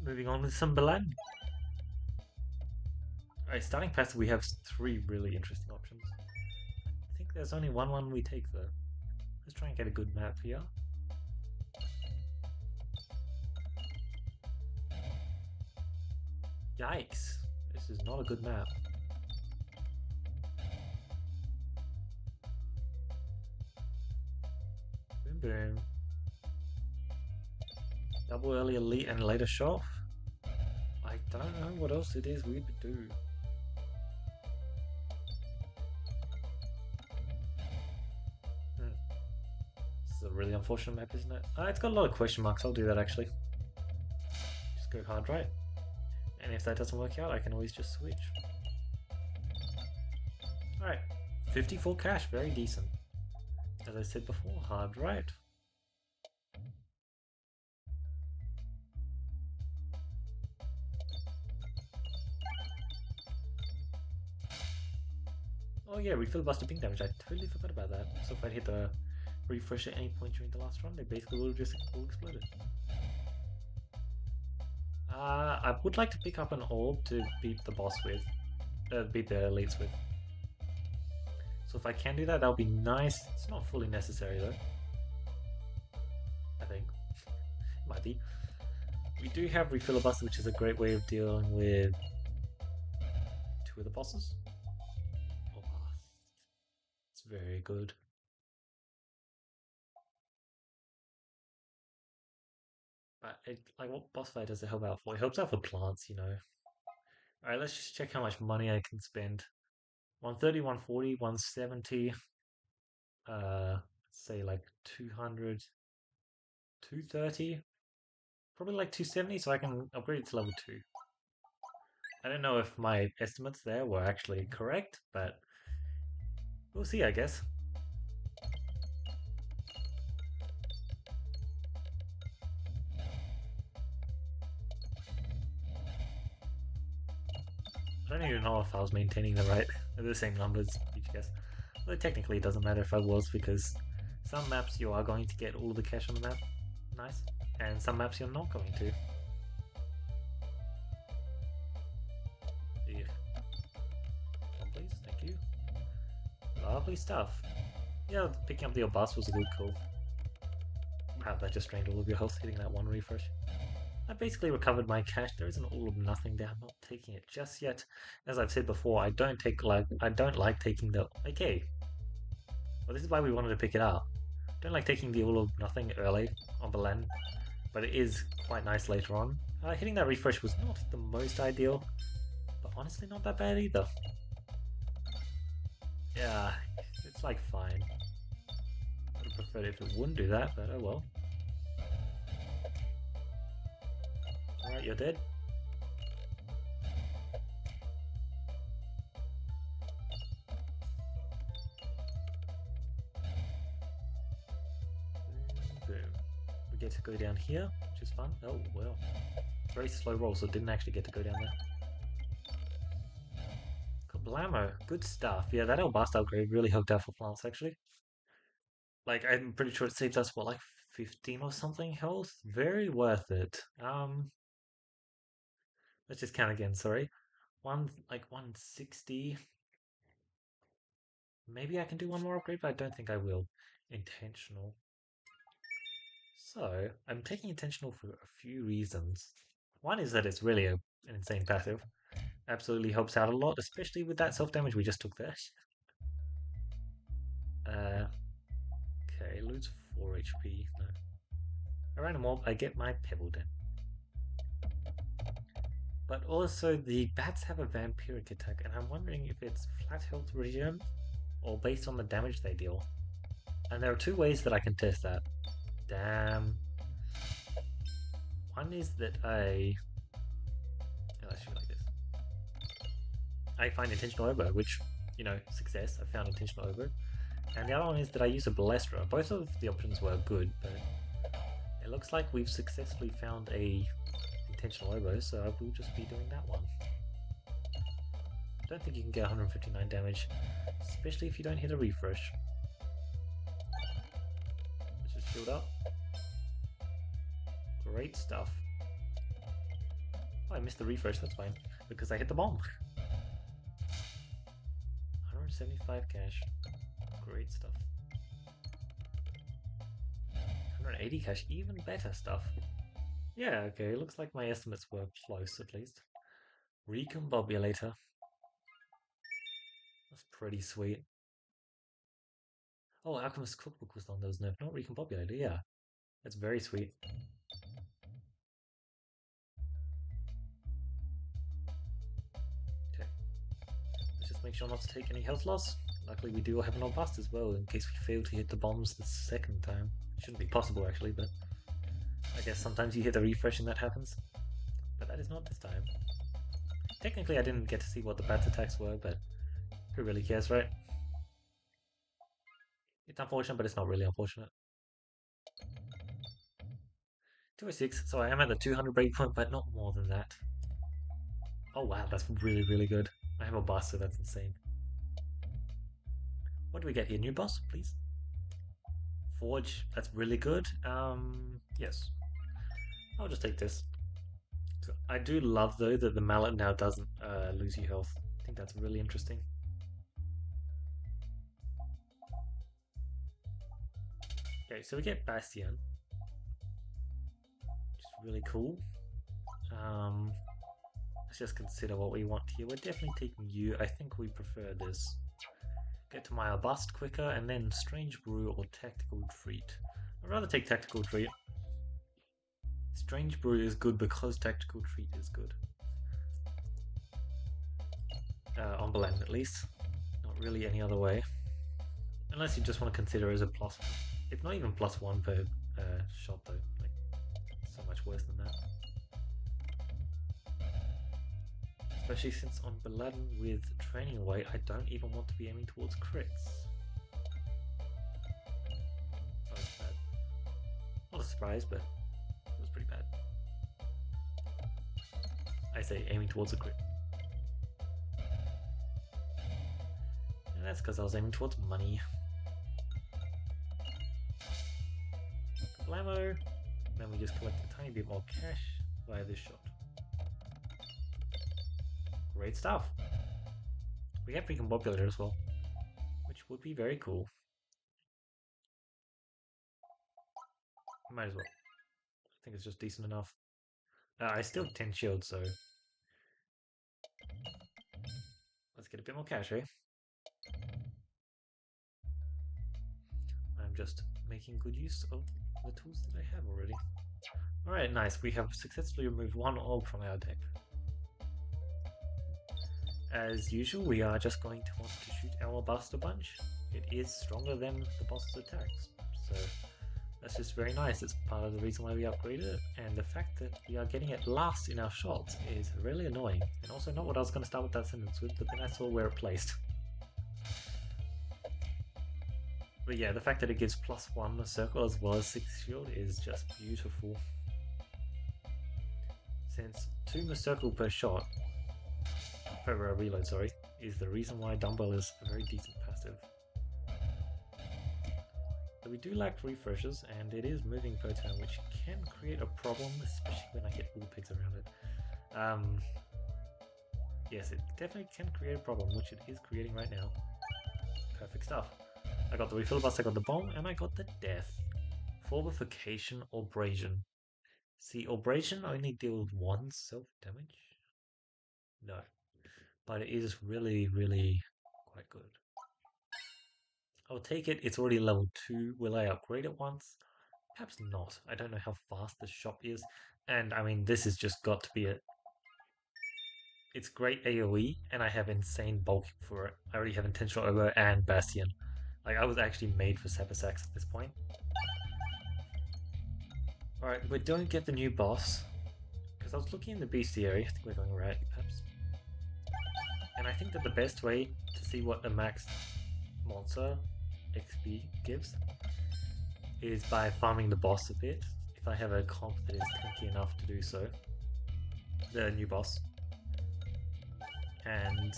moving on with some Balan. Alright, starting passive, we have three really interesting options. I think there's only one we take though. Let's try and get a good map here. Yikes, this is not a good map. Boom boom. Double early elite and later shop. I don't know what else it is we would do. This is a really unfortunate map, isn't it? It's got a lot of question marks. I'll do that actually. Just go hard right. And if that doesn't work out, I can always just switch. Alright, 54 cash, very decent. As I said before, hard right. Oh yeah, refill buster ping damage, I totally forgot about that. So if I hit the refresh at any point during the last run, they basically will just all exploded. I would like to pick up an orb to beat the boss with, beat the elites with. So if I can do that, that would be nice. It's not fully necessary though. I think. Might be. We do have Refill Buster, which is a great way of dealing with two of the bosses. Oh, it's very good. But like, what boss fight does it help out for? It helps out for plants, you know. Alright, let's just check how much money I can spend. 130, 140, 170. Let's say like 200, 230. Probably like 270, so I can upgrade it to level 2. I don't know if my estimates there were actually correct, but we'll see, I guess. I don't even know if I was maintaining the same numbers each guess. Though technically it doesn't matter if I was, because some maps you are going to get all the cash on the map. Nice. And some maps you're not going to. Yeah. One please, thank you. Lovely stuff. Yeah, picking up the orbust was a good call. Wow, that just drained all of your health hitting that one refresh. I basically recovered my cash. There isn't all or nothing there. I'm not taking it just yet. As I've said before, I don't like taking the okay. Well, this is why we wanted to pick it up. I don't like taking the all or nothing early on the land, but it is quite nice later on. Hitting that refresh was not the most ideal, but honestly not that bad either. Yeah, it's like fine. I would have preferred if it wouldn't do that, but oh well. Alright, you're dead. Boom. We get to go down here, which is fun. Oh, well. Very slow roll, so didn't actually get to go down there. Kablamo, good stuff. Yeah, that orbust upgrade really helped out for plants, actually. Like, I'm pretty sure it saves us, what, like 15 or something health? Very worth it. Let's just count again, sorry. Like 160. Maybe I can do one more upgrade, but I don't think I will. Intentional. So, I'm taking intentional for a few reasons. One is that it's really an insane passive. Absolutely helps out a lot, especially with that self-damage we just took there. Okay, lose 4 HP. No. A random mob, I get my pebble den. But also, the bats have a vampiric attack, and I'm wondering if it's flat health regen or based on the damage they deal. And there are two ways that I can test that. Damn. One is that let's do it like this. I find intentional over, which, you know, success. I found intentional over. And the other one is that I use a Balestra. Both of the options were good, but it looks like we've successfully found a intentional oboe, so I will just be doing that one. I don't think you can get 159 damage, especially if you don't hit a refresh. Let's just shield up. Great stuff. I missed the refresh, that's fine. Because I hit the bomb. 175 cash. Great stuff. 180 cash, even better stuff. Yeah, okay, looks like my estimates were close at least. Recombobulator. That's pretty sweet. Oh, Alchemist's Cookbook was the one that was nerfed, not Recombobulator, yeah. That's very sweet. Okay. Let's just make sure not to take any health loss. Luckily we do have an orbust as well, in case we fail to hit the bombs the second time. Shouldn't be possible actually, but I guess sometimes you hit the refresh and that happens. But that is not this time. Technically I didn't get to see what the bats attacks were, but who really cares, right? It's unfortunate, but it's not really unfortunate. 206, so I am at the 200 breakpoint, but not more than that. Oh wow, that's really, really good. I have a boss, so that's insane. What do we get here? New boss, please? Forge, that's really good. Yes. I'll just take this. So I do love, though, that the mallet now doesn't lose you health. I think that's really interesting. Okay, so we get Bastion. Which is really cool. Let's just consider what we want here. We're definitely taking you. I think we prefer this. Get to my bust quicker, and then Strange Brew or Tactical Treat. I'd rather take Tactical Treat. Strange Brew is good because Tactical Treat is good. On Belen, at least. Not really any other way. Unless you just want to consider it as a plus. It's not even +1 per shot, though. Like, so much worse than that. Especially since on Beladen with training away, I don't even want to be aiming towards crits. That was bad. Not a surprise, but it was pretty bad. I say aiming towards a crit. And that's because I was aiming towards money. Blammo. Then we just collect a tiny bit more cash via this shot. Great stuff. We have Recombobulator as well, which would be very cool. Might as well. I think it's just decent enough. I still have 10 shields, so let's get a bit more cash, eh? I'm just making good use of the tools that I have already. Alright, nice. We have successfully removed one orb from our deck. As usual, we are just going to want to shoot our bust a bunch. It is stronger than the boss's attacks, so that's just very nice. It's part of the reason why we upgraded it, and the fact that we are getting it last in our shots is really annoying. And also not what I was going to start with that sentence with, but then I saw where it placed. But yeah, the fact that it gives +1 a circle as well as 6 shield is just beautiful. Since 2 circle per shot, per reload, sorry, is the reason why Dumbbell is a very decent passive. But we do lack refreshes, and it is moving per turn, which can create a problem, especially when I get all the pigs around it. Yes, it definitely can create a problem, which it is creating right now. Perfect stuff. I got the refill bus, I got the bomb, and I got the death. Forbification or abrasion. See, abrasion only deals 1 self-damage? No. But it is really, really quite good. I'll take it. It's already level 2. Will I upgrade it once? Perhaps not. I don't know how fast the shop is. And I mean, this has just got to be it. It's great AoE, and I have insane bulk for it. I already have Intentional Over and Bastion. Like, I was actually made for Sabersax at this point. Alright, we don't get the new boss. Because I was looking in the bestiary. I think we're going right, perhaps. And I think that the best way to see what a max monster XP gives is by farming the boss a bit. If I have a comp that is tanky enough to do so. The new boss. And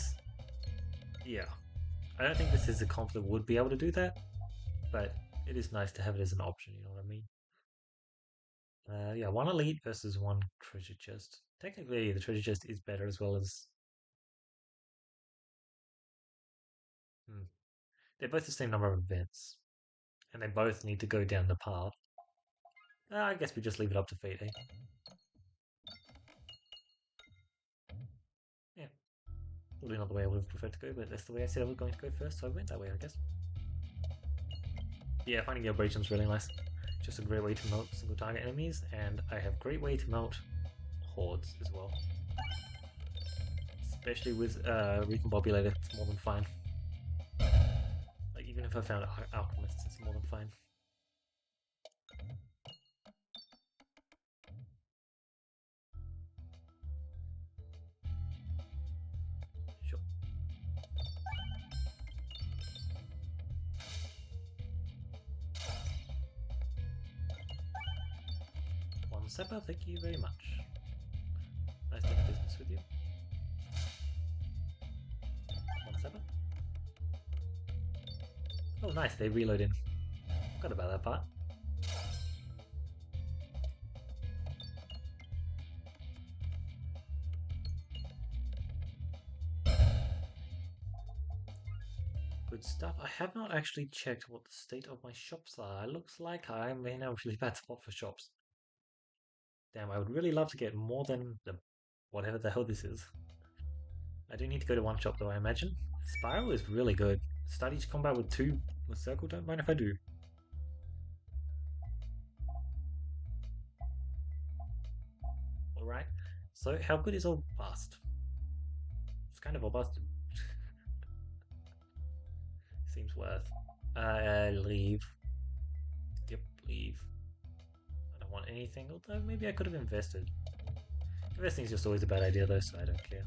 yeah. I don't think this is a comp that would be able to do that, but it is nice to have it as an option, you know what I mean? Yeah, one elite versus one treasure chest. Technically, the treasure chest is better as well as. Hmm, they're both the same number of events, and they both need to go down the path. I guess we just leave it up to fate, eh? Yeah, probably not the way I would have preferred to go, but that's the way I said I was going to go first, so I went that way, I guess. Yeah, finding the abrasion's really nice. Just a great way to melt single target enemies, and I have great way to melt hordes as well. Especially with Recombobulator, it's more than fine. Like, even if I found Alchemists, it's more than fine. Sure. One Seppa, thank you very much. Nice doing business with you. One Seppa. Oh, nice, they reload in. Forgot about that part. Good stuff. I have not actually checked what the state of my shops are. It looks like I'm in a really bad spot for shops. Damn, I would really love to get more than the whatever the hell this is. I do need to go to one shop though, I imagine. Spiral is really good. Start each combat with two with circle, don't mind if I do. Alright. So how good is orbust? It's kind of orbust. Seems worth. Leave. Yep, leave. I don't want anything, although maybe I could have invested. Investing's just always a bad idea though, so I don't care.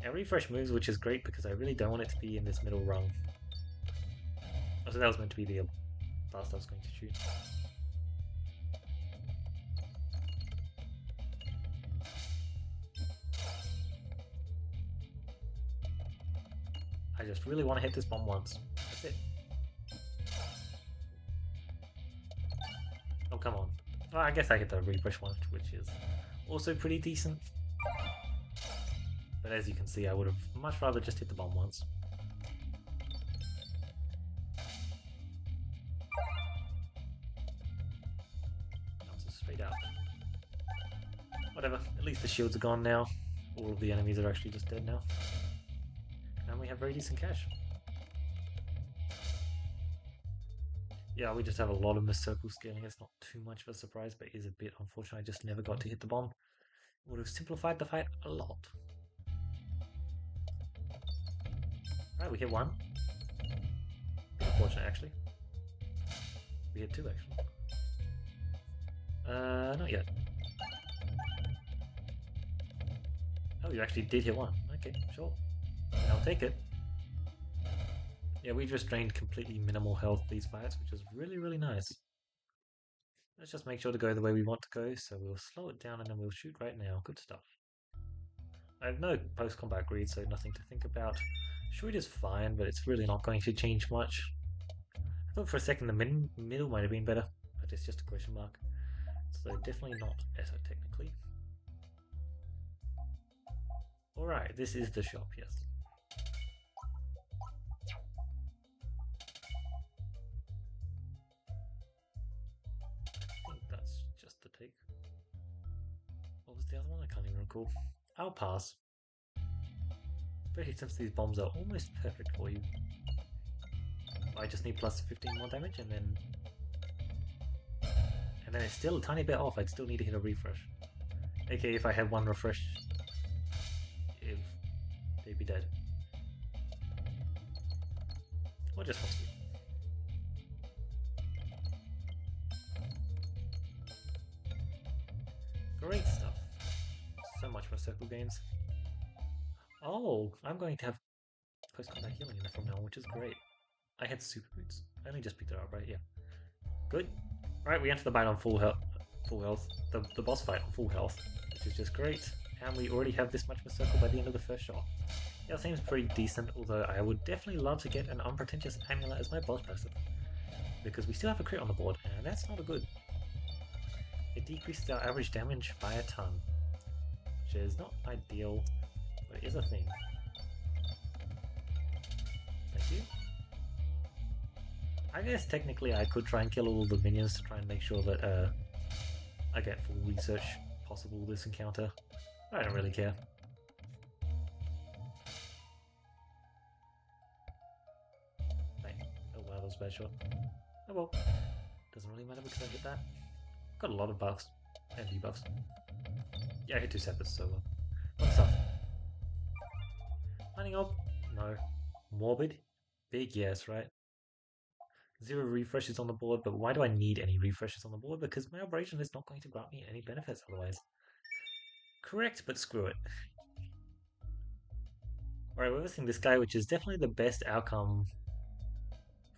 Now refresh moves, which is great because I really don't want it to be in this middle rung. Oh, so that was meant to be the blast I was going to shoot. I just really want to hit this bomb once. That's it. Oh, come on. Well, I guess I get the refresh one, which is also pretty decent. But as you can see, I would have much rather just hit the bomb once. Bounces straight out. Whatever, at least the shields are gone now. All of the enemies are actually just dead now. And we have very decent cash. Yeah, we just have a lot of missed circle scaling. It's not too much of a surprise, but it is a bit unfortunate. I just never got to hit the bomb. It would have simplified the fight a lot. Right, we hit one. Bit unfortunate, actually. We hit two, actually. Not yet. Oh, you actually did hit one. Okay, sure. I'll take it. Yeah, we just drained completely minimal health these fights, which is really, really nice. Let's just make sure to go the way we want to go, so we'll slow it down and then we'll shoot right now. Good stuff. I have no post-combat greed, so nothing to think about. Shoot is fine, but it's really not going to change much. I thought for a second the middle might have been better, but it's just a question mark. So definitely not better, technically. Alright, this is the shop, yes. I think that's just the take. What was the other one? I can't even recall. I'll pass. Especially since these bombs are almost perfect for you. I just need plus 15 more damage and then it's still a tiny bit off. I'd still need to hit a refresh. Okay, if I had one refresh, if they'd be dead. Or just possibly. Great stuff. So much for circle games. Oh, I'm going to have post-combat healing in there from now on, which is great. I had super boots. I only just picked it up, right? Yeah. Good. Right, we enter the fight on full health. The boss fight on full health, which is just great. And we already have this much of a circle by the end of the first shot. Yeah, it seems pretty decent, although I would definitely love to get an unpretentious amulet as my boss passive. Because we still have a crit on the board, and that's not a good. it decreases our average damage by a ton, which is not ideal, but it is a thing. Thank you. I guess technically I could try and kill all of the minions to try and make sure that I get full research possible this encounter. I don't really care. Wait. Oh wow, that was a bad shot. Oh well. Doesn't really matter because I hit that. Got a lot of buffs and debuffs. Yeah, I hit 2 seconds, so fun stuff. Lining up? No. Morbid? Big yes, right? 0 refreshes on the board, but why do I need any refreshes on the board? Because my operation is not going to grant me any benefits otherwise. Correct, but screw it. Alright, we're versing this guy, which is definitely the best outcome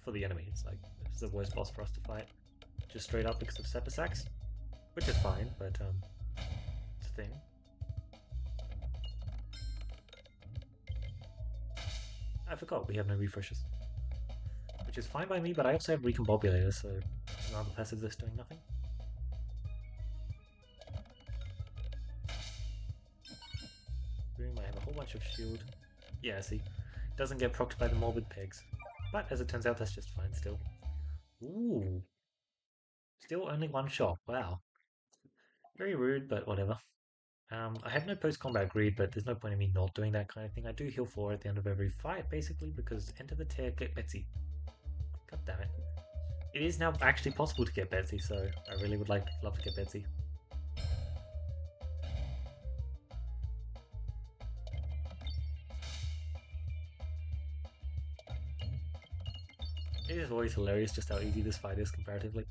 for the enemy. It's like, it's the worst boss for us to fight. Just straight up because of Sepisax, which is fine, but it's a thing. I forgot we have no refreshes. Which is fine by me, but I also have Recombobulator, so now the passive is doing nothing. Boom, I have a whole bunch of shield. Yeah, see. Doesn't get procced by the morbid pegs. But as it turns out, that's just fine still. Ooh. Still only 1 shot, wow. Very rude, but whatever. I have no post-combat greed, but there's no point in me not doing that kind of thing. I do heal 4 at the end of every fight, basically, because enter the tear, get Betsy. God damn it. It is now actually possible to get Betsy, so I really would love to get Betsy. It is always hilarious just how easy this fight is comparatively.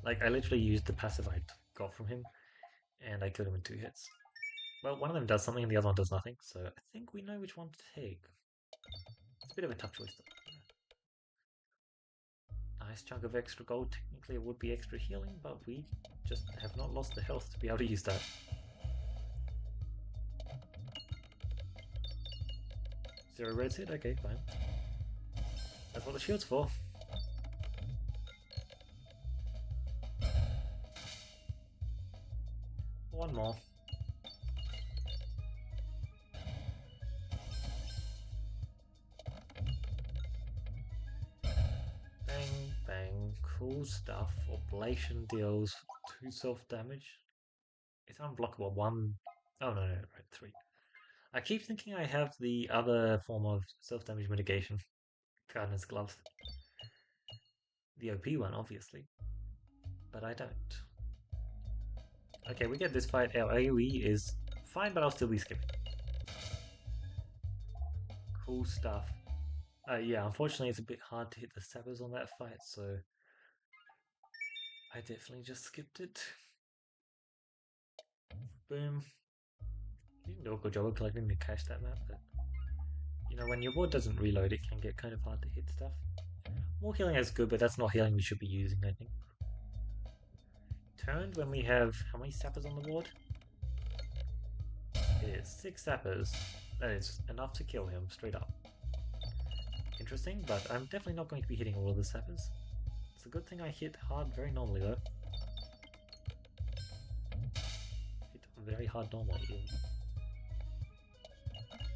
Like, I literally used the passive I got from him, and I killed him in 2 hits. Well, one of them does something and the other one does nothing, so I think we know which one to take. It's a bit of a tough choice though. Nice chunk of extra gold. Technically it would be extra healing, but we just have not lost the health to be able to use that. 0 reds hit? Okay, fine. That's what the shield's for. One more. Bang, bang. Cool stuff. Oblation deals 2 self-damage. It's unblockable. 1... Oh, no, right, 3. I keep thinking I have the other form of self-damage mitigation. Gardener's Gloves. The OP one, obviously. But I don't. Okay, we get this fight. Our AoE is fine, but I'll still be skipping. Cool stuff. Yeah, unfortunately it's a bit hard to hit the sappers on that fight, so I definitely just skipped it. Boom. You didn't do a good job of collecting the cash that map, but you know, when your board doesn't reload, it can get kind of hard to hit stuff. More healing is good, but that's not healing we should be using, I think. Turned when we have how many sappers on the board? It is 6 sappers. That is enough to kill him, straight up. Interesting, but I'm definitely not going to be hitting all of the sappers. It's a good thing I hit hard very normally though. Hit very hard normally.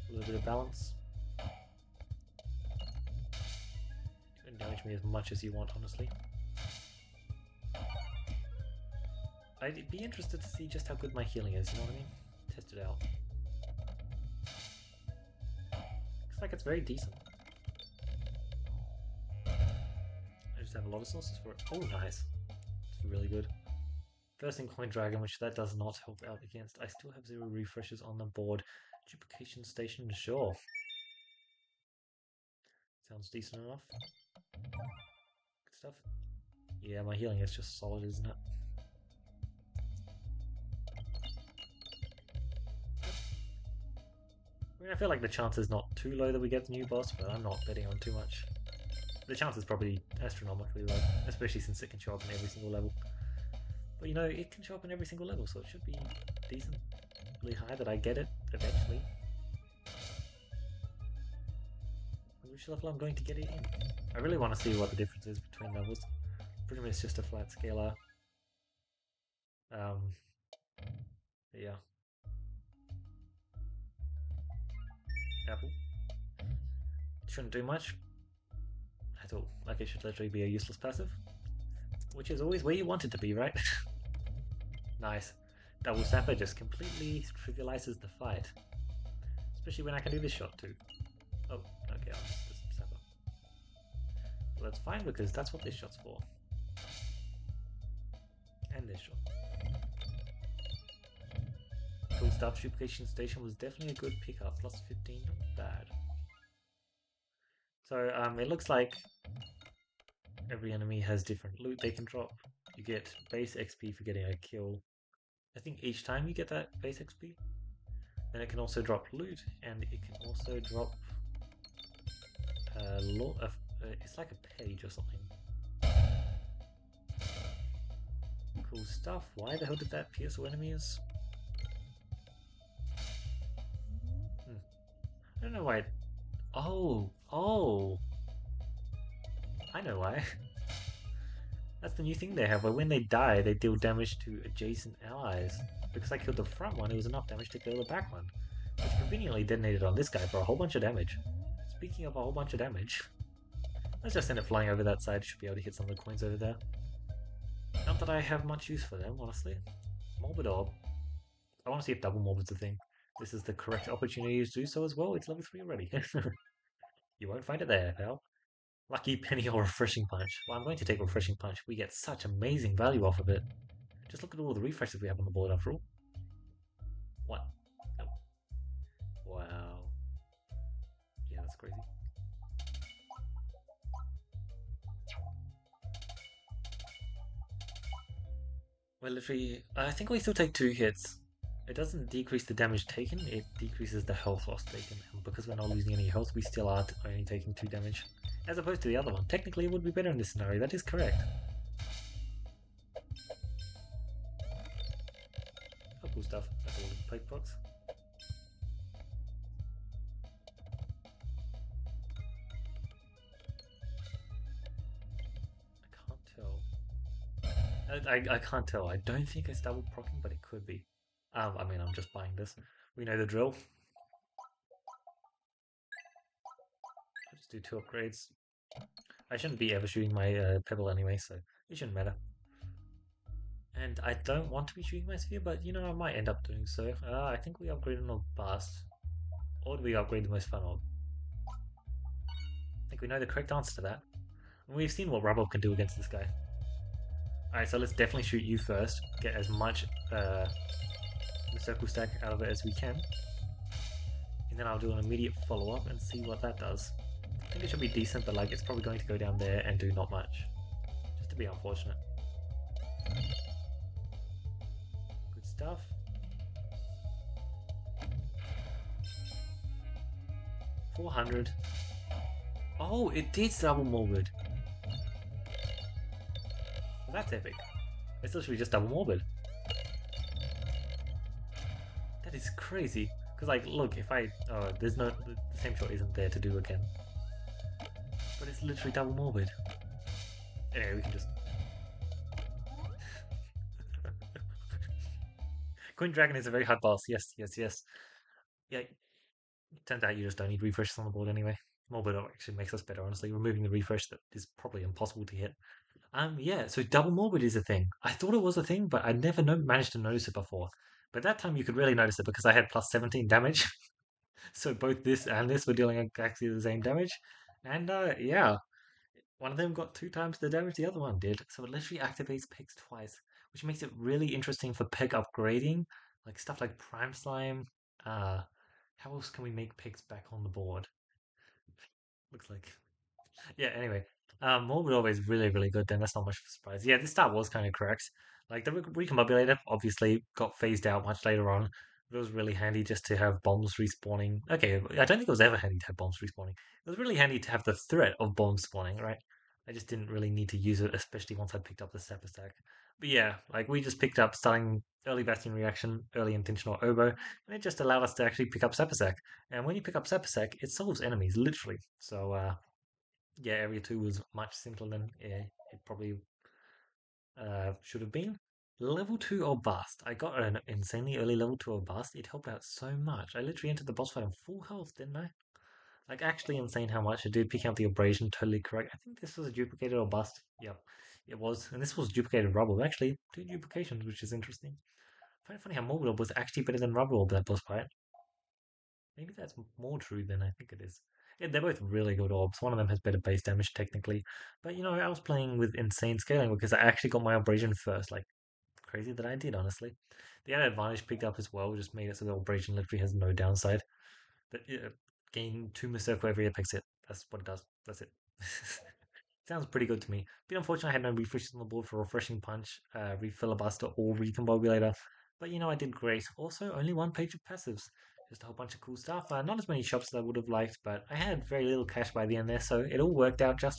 A little bit of balance. You can damage me as much as you want, honestly. I'd be interested to see just how good my healing is, you know what I mean? Test it out. Looks like it's very decent. I just have a lot of sources for it. Oh, nice. It's really good. First in Coin Dragon, which that does not help out against. I still have 0 refreshes on the board. Duplication Station, sure. Sounds decent enough. Good stuff. Yeah, my healing is just solid, isn't it? I mean, I feel like the chance is not too low that we get the new boss, but I'm not betting on too much. The chance is probably astronomically low, especially since it can show up in every single level. But you know, it can show up in every single level, so it should be decently high that I get it eventually. Which level I'm going to get it in. I really want to see what the difference is between levels. Pretty much it's just a flat scalar. Um, yeah, apple shouldn't do much at all. Like it should literally be a useless passive, which is always where you want it to be, right? Nice. Double Sapper just completely trivializes the fight, especially when I can do this shot too. Oh, okay, I'll miss this Sapper. Well, that's fine because that's what this shot's for. And this shot. Cool stuff. Duplication Station was definitely a good pickup. Plus 15, not bad. So it looks like every enemy has different loot they can drop. You get base XP for getting a kill. I think each time you get that base XP, then it can also drop loot, and it can also drop it's like a page or something. Cool stuff. Why the hell did that pierce all enemies? I don't know why. Oh, I know why. That's the new thing they have, where when they die, they deal damage to adjacent allies. Because I killed the front one, it was enough damage to kill the back one. Which conveniently detonated on this guy for a whole bunch of damage. Speaking of a whole bunch of damage, let's just send it flying over that side. Should be able to hit some of the coins over there. Not that I have much use for them, honestly. Morbid Orb. I want to see if double Morbid's a thing. This is the correct opportunity to do so as well. It's level 3 already. You won't find it there, pal. Lucky Penny or Refreshing Punch. Well, I'm going to take Refreshing Punch. We get such amazing value off of it. Just look at all the refreshes we have on the board after all. What? Oh. Wow. Yeah, that's crazy. Well, literally, I think we still take 2 hits. It doesn't decrease the damage taken, it decreases the health loss taken. And because we're not losing any health, we still are only taking 2 damage. As opposed to the other one. Technically, it would be better in this scenario. That is correct. Oh, cool stuff. That's all the plate procs. I can't tell. I can't tell. I don't think it's double procking, but it could be. I mean, I'm just buying this. We know the drill. I'll just do 2 upgrades. I shouldn't be ever shooting my pebble anyway, so it shouldn't matter. And I don't want to be shooting my sphere, but you know, I might end up doing so. I think we upgrade an orbust. Or do we upgrade the most fun orb? I think we know the correct answer to that. And we've seen what rubble can do against this guy. Alright, so let's definitely shoot you first. Get as much circle stack out of it as we can. And then I'll do an immediate follow-up and see what that does. I think it should be decent, but like it's probably going to go down there and do not much. Just to be unfortunate. Good stuff. $400. Oh, it did double morbid. Well, that's epic. It's literally just double morbid. That is crazy. Because like, look, if I... Oh, there's no... The same shot isn't there to do again. But it's literally double morbid. Anyway, we can just... Queen Dragon is a very hard boss. Yes, yes, yes. Yeah, turns out you just don't need refreshes on the board anyway. Morbid actually makes us better, honestly. Removing the refresh that is probably impossible to hit. Yeah, so double morbid is a thing. I thought it was a thing, but I never managed to notice it before. But that time you could really notice it because I had plus 17 damage. So both this and this were dealing exactly the same damage. And yeah, one of them got 2 times the damage the other one did. So it literally activates pegs twice, which makes it really interesting for peg upgrading. Like stuff like Prime Slime. How else can we make pegs back on the board? Looks like yeah, anyway. Morbid is really, really good then. That's not much of a surprise. Yeah, this start was kind of correct. Like, the Recombobulator obviously got phased out much later on. But it was really handy just to have bombs respawning. Okay, I don't think it was ever handy to have bombs respawning. It was really handy to have the threat of bombs spawning, right? I just didn't really need to use it, especially once I picked up the Sapper Stack. But yeah, like, we just picked up starting early Bastion Reaction, early Intentional Oboe, and it just allowed us to actually pick up Sapper Stack. And when you pick up Sapper Stack, it solves enemies, literally. So, yeah, Area 2 was much simpler than it probably should have been. Level 2 or bust. I got an insanely early level 2 or bust. It helped out so much. I literally entered the boss fight on full health, didn't I? Like, actually insane how much I did. Picking up the abrasion, totally correct. I think this was a duplicated or bust. Yep, it was. And this was duplicated rubble. Actually, two duplications, which is interesting. I find it funny how Mobile was actually better than Rubble that boss fight. Maybe that's more true than I think it is. Yeah, they're both really good orbs. One of them has better base damage technically. But I was playing with insane scaling because I actually got my abrasion first. Like, crazy that I did, honestly. The added advantage picked up as well just made it so the abrasion literally has no downside. But yeah, gain 2 Miss Circle every Apex hit. That's what it does. That's it. Sounds pretty good to me. Bit unfortunate I had no refreshes on the board for Refreshing Punch, Refilibuster, or Recombobulator. But I did great. Also, only one page of passives. Just a whole bunch of cool stuff. Not as many shops as I would have liked, but I had very little cash by the end there, so it all worked out just